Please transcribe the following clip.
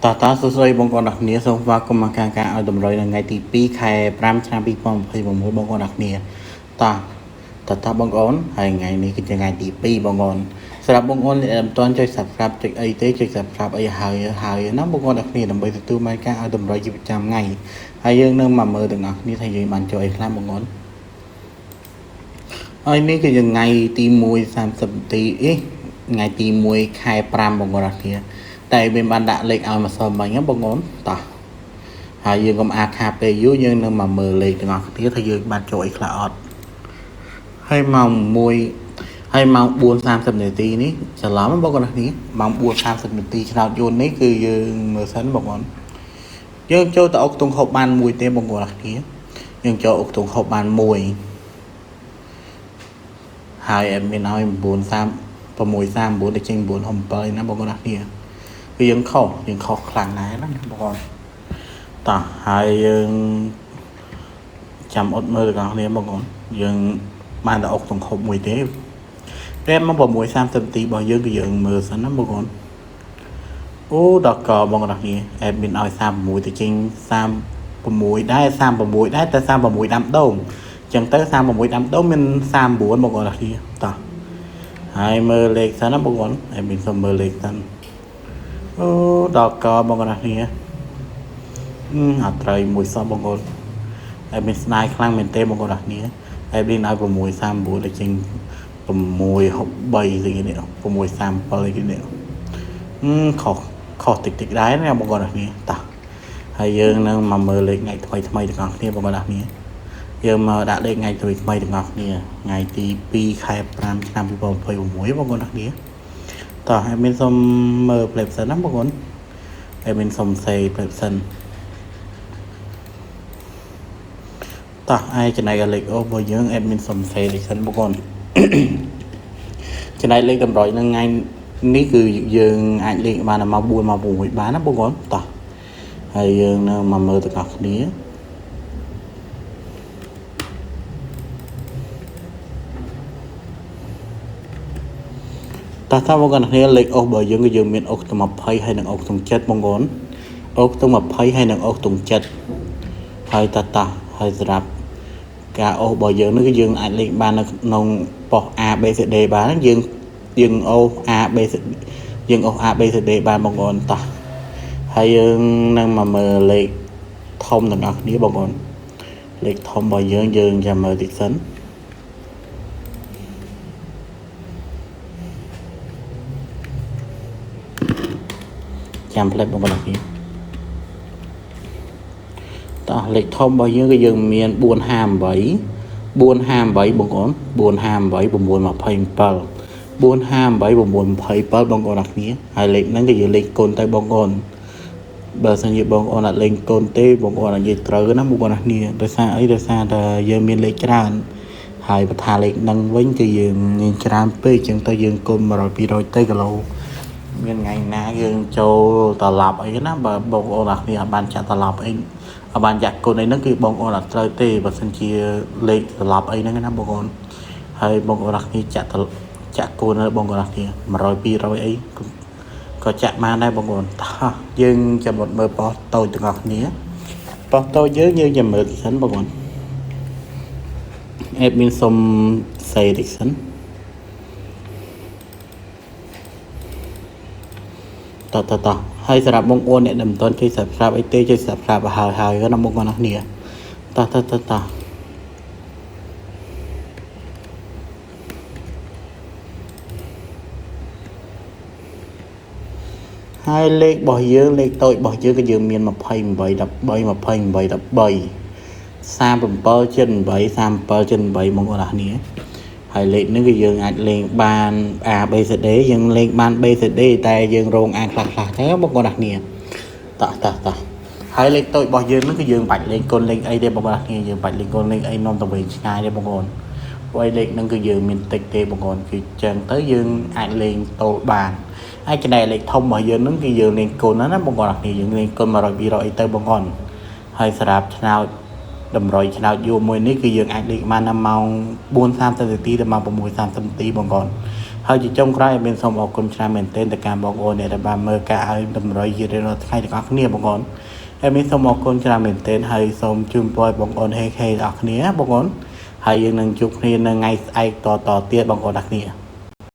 Tata sesuai bongkon dak nia so wa ko maka ka auតម្រុយនៅថ្ងៃទី2ខែ5ឆ្នាំ2026បងប្អូនអ្នកគ្នាតើបងប្អូនហើយថ្ងៃនេះគឺជាថ្ងៃទី2បងប្អូនសម្រាប់បងប្អូនដែលមិនទាន់ចុច Subscribe ចុចអីទេចុច Subscribe អីហើយណាបងប្អូនអ្នកគ្នាដើម្បីទទួលបានការឲ្យតម្រុយជាប្រចាំថ្ងៃហើយយើងនឹងមកមើលទាំងអស់គ្នាថាយើងបានចូលអីខ្លះបងប្អូនហើយនេះគឺជាថ្ងៃទី1 30នាទីថ្ងៃទី1ខែ5បងប្អូនអ្នកគ្នាតែវាបានដាក់លេខឲ្យមកសមមិញបងប្អូនតោះហើយយើងកុំអាខាពេលយូរយើងនឹងមកមើលលេខទាំងអស់គ្នាថាយើងបានចូលអីខ្លះអត់ហើយម៉ោង1ហើយម៉ោង 4:30 នាទីនេះច្រឡំបងប្អូនគ្នាម៉ោង 4:30 នាទីឆ្នោតយួននេះគឺយើងមើលសិនបងប្អូនយើងចូលទៅអុកតុងហូបបានមួយទេបងប្អូនគ្នាយើងចូលអុកតុងហូបបានមួយហើយអេមានឲ្យ 9:36:39 ទៅចេញ 9:7 ណាបងប្អូនគ្នាគឺយើងខុសខ្លាំងណាស់ណាបងប្អូនតោះហើយយើងចាំអត់មើលទាំងអស់គ្នាបងប្អូនយើងបានតែអុកតុងហូបមួយទេពេលមក 6:30 នាទីរបស់យើងគឺយើងមើលសិនណាបងប្អូនអូដល់កបងប្អូនគ្នាអេមានឲ្យ 36 ទៅចេញ 36 ដែរ 36 ដែរតែ 36 ដាំដូងអញ្ចឹងទៅ 36 ដាំដូងមាន 39 បងប្អូនគ្នាតោះហើយមើលលេខសិនណាបងប្អូនអេមានសុំមើលលេខសិនអូដល់កបងប្អូនគ្នាអត់ត្រូវមួយសោះបងប្អូនហើយមានស្នាយខ្លាំងមែនទេបងប្អូនគ្នាហើយមានឲ្យ 6:39 ទៅចេញ 6:63 ទីនេះ 6:37 ទីនេះខុសតិចដែរណាបងប្អូនគ្នាតោះហើយយើងនឹងមកមើលលេខថ្ងៃថ្មីទាំងអស់គ្នាបងប្អូនគ្នាយើងមកដាក់លេខថ្ងៃថ្មីទាំងអស់គ្នាថ្ងៃទី2ខែ5ឆ្នាំ2026បងប្អូនគ្នាតោះហើយមានសុំមើល play សិនណាបងប្អូនហើយមានសុំសេ play សិនតោះហើយចំណែកលេខអូរបស់យើងអេដមីនសុំសេលេខសិនបងប្អូនចំណែកលេខតម្រុយនឹងថ្ងៃនេះគឺយើងអាចលេខបានដល់ម៉ោង 4 ម៉ោង 6 បានណាបងប្អូនតោះហើយយើងនឹងមកមើលទាំងអស់គ្នាតោះបងប្អូនគ្នាលេខអូសរបស់យើងគឺយើងមានអូសទៅ20ហើយនិងអូសទៅ7បងប្អូនអូសទៅ20ហើយនិងអូសទៅ7ហើយតោះហើយសម្រាប់ការអូសរបស់យើងនេះគឺយើងអាចលេខបាននៅក្នុងប៉ុស A B C D បានយើងអូស A B C យើងអូស A B C D បានបងប្អូនតោះហើយយើងនឹងមកមើលលេខធំទាំងអស់គ្នាបងប្អូនលេខធំរបស់យើងចាំមើលតិចសិនចាំផ្លែបងប្អូនគ្នាតោះលេខធំរបស់យើងគឺយើងមាន 458 បងប្អូន 458 927 458 927 បងប្អូនគ្នាហើយលេខហ្នឹងគឺយើងលេខកូនទៅបងប្អូនបើសិនជាបងប្អូនអត់លេខកូនទេបងប្អូនអាចនិយាយត្រូវណាបងប្អូនគ្នាដោយសារអីដោយសារតែយើងមានលេខច្រើនហើយបើថាលេខហ្នឹងវិញគឺយើងមានច្រើនពេកអញ្ចឹងទៅយើងគុណ 100 200 ទៅគីឡូមានថ្ងៃណាយើងចូលត្រឡប់អីណាបើបងប្អូនអ្នកគ្នាអត់បានចាក់ត្រឡប់អីអត់បានចាក់គុណអីហ្នឹងគឺបងប្អូនអត់ត្រូវទេបើសិនជាលេខត្រឡប់អីហ្នឹងណាបងប្អូនហើយបងប្អូនអ្នកគ្នាចាក់គុណបងប្អូនអ្នកគ្នា100 200អីក៏ចាក់បានដែរបងប្អូនតោះយើងចាំមើលប៉ោះតូចទាំងអស់គ្នាប៉ោះតូចយើងចាំមើលតិចសិនបងប្អូនអេដមីនសុំសេតិចសិនតោះហើយសម្រាប់បងប្អូនអ្នកដែលមិនទាន់ជួយ Subscribe អីទេជួយ Subscribe ហើយណាបងប្អូនអ្នកគ្នាតោះហើយលេខរបស់យើងលេខតូចរបស់យើងគឺយើងមាន 28 13 បងប្អូនគ្នាហើយលេខនេះគឺយើងអាចលេងបាន A B C D យើងលេងបាន B C D តែយើងរងអានខ្លះទេបងប្អូនគ្នាតោះហើយលេខតូចរបស់យើងហ្នឹងគឺយើងបាច់លេងកូនលេងអីទេបងប្អូនគ្នាយើងបាច់លេងកូនលេងអីនាំទៅវិញឆ្ងាយទេបងប្អូនព្រោះលេខហ្នឹងគឺយើងមានតិចទេបងប្អូនគឺចឹងទៅយើងអាចលេងតូចបានហើយចំណែកលេខធំរបស់យើងហ្នឹងគឺយើងលេងកូនណាបងប្អូនគ្នាយើងលេងកូន 100 200 អីទៅបងប្អូនហើយសម្រាប់ឆ្នោតតម្រុយឆ្នោតយួរមួយនេះគឺយើងអាចលេខបានដល់ម៉ោង 4:30 នាទីដល់ម៉ោង 6:30 នាទីបងប្អូន ហើយជាចុងក្រោយមានសូមអរគុណច្រើនមែនទែនទៅកាន់បងប្អូនដែលបានមើលការឲ្យតម្រុយយឺតរាល់ថ្ងៃទាំងអស់គ្នាបងប្អូនហើយមានសូមអរគុណច្រើនមែនទែនហើយសូមជូនពរបងប្អូនហេទាំងអស់គ្នាបងប្អូនហើយយើងនឹងជួបគ្នានៅថ្ងៃស្អែកតទៀតបងប្អូនទាំងគ្នា